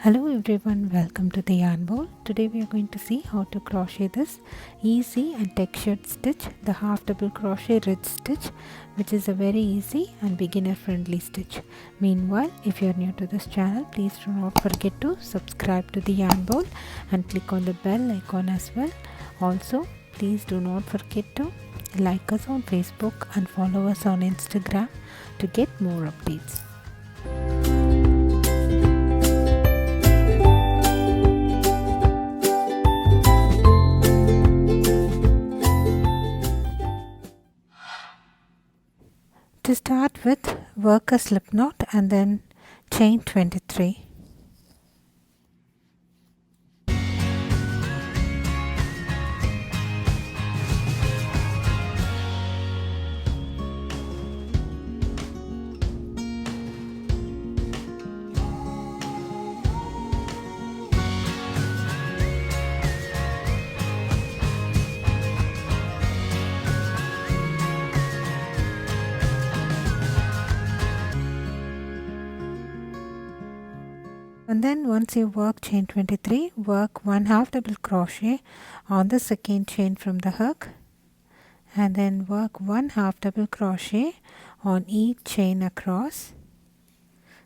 Hello everyone, welcome to the yarn bowl. Today we are going to see how to crochet this easy and textured stitch, the half double crochet ridge stitch, which is a very easy and beginner friendly stitch. Meanwhile, if you are new to this channel, please do not forget to subscribe to the yarn bowl and click on the bell icon as well. Also, please do not forget to like us on Facebook and follow us on Instagram to get more updates. To start with, work a slip knot and then chain 23. And then once you work chain 23, work 1/2 double crochet on the second chain from the hook, and then work 1/2 double crochet on each chain across.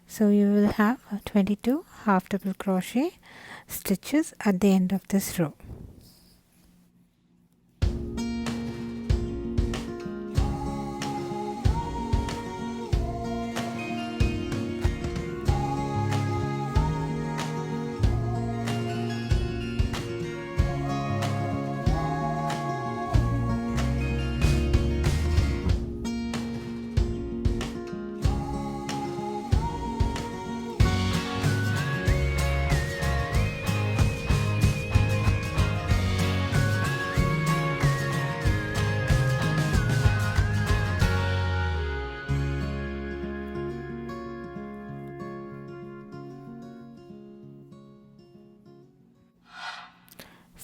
So you will have 22 half double crochet stitches at the end of this row.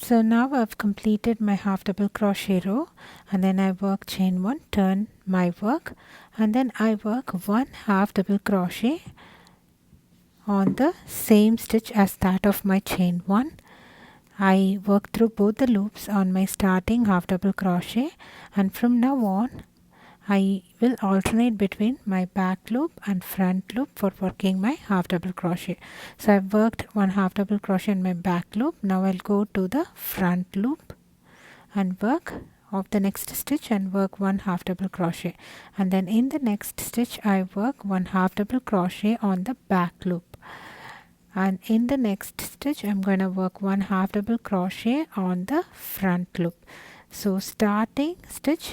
So now I've completed my half double crochet row, and then I work chain 1, turn my work, and then I work 1/2 double crochet on the same stitch as that of my chain 1. I work through both the loops on my starting half double crochet, and from now on I will alternate between my back loop and front loop for working my half double crochet. So I've worked 1/2 double crochet in my back loop. Now I'll go to the front loop and work of the next stitch and work 1/2 double crochet, and then in the next stitch I work 1/2 double crochet on the back loop, and in the next stitch I'm going to work 1/2 double crochet on the front loop. So starting stitch,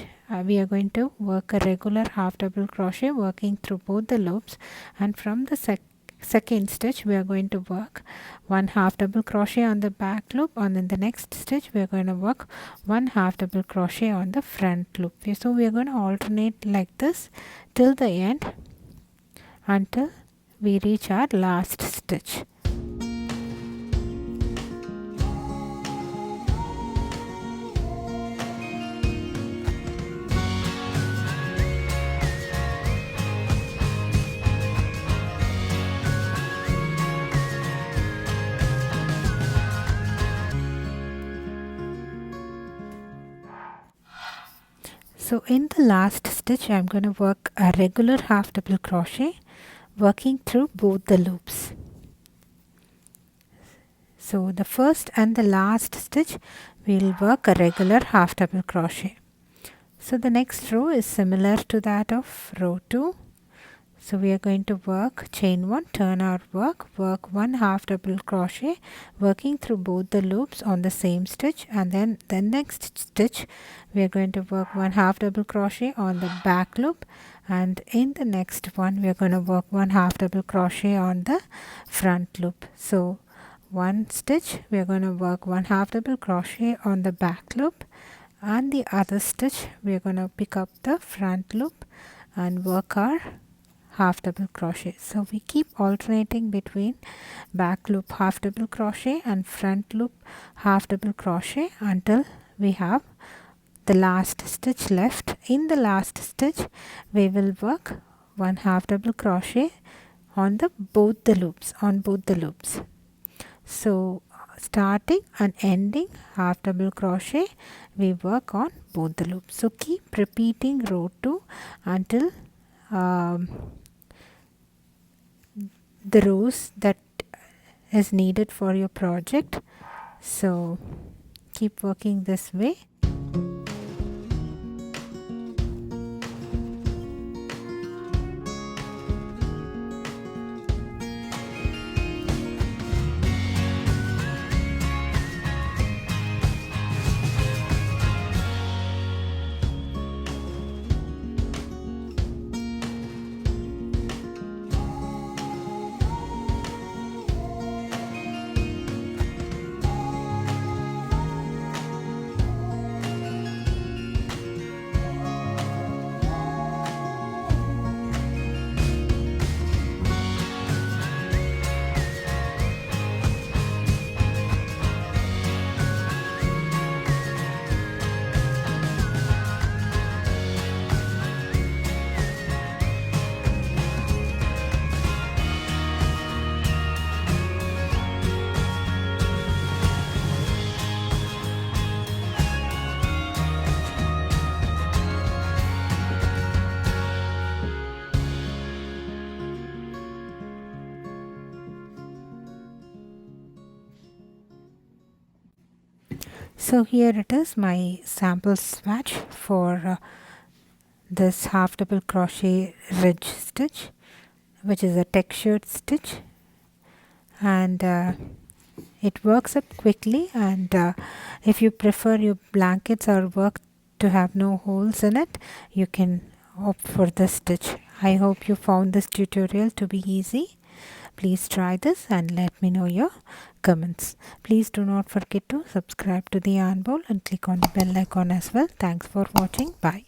we are going to work a regular half double crochet working through both the loops, and from the second stitch we are going to work 1/2 double crochet on the back loop, and in the next stitch we are going to work 1/2 double crochet on the front loop. So we are going to alternate like this till the end until we reach our last stitch. So in the last stitch I'm going to work a regular half double crochet working through both the loops. So the first and the last stitch we will work a regular half double crochet. So the next row is similar to that of row 2. So we are going to work chain 1, turn our work 1/2 double crochet working through both the loops on the same stitch, and then the next stitch we are going to work 1/2 double crochet on the back loop, and in the next one we are going to work 1/2 double crochet on the front loop. So one stitch we are going to work 1/2 double crochet on the back loop, and the other stitch we are going to pick up the front loop and work our half double crochet. So we keep alternating between back loop half double crochet and front loop half double crochet until we have the last stitch left. In the last stitch we will work 1/2 double crochet on both the loops. So starting and ending half double crochet, we work on both the loops. So keep repeating row 2 until the rows that is needed for your project. So keep working this way. So here it is, my sample swatch for this half double crochet ridge stitch, which is a textured stitch, and it works up quickly. And if you prefer your blankets or work to have no holes in it, you can opt for this stitch. I hope you found this tutorial to be easy. Please try this and let me know your comments. Please do not forget to subscribe to the Yarn Bowl and click on the bell icon as well. Thanks for watching. Bye.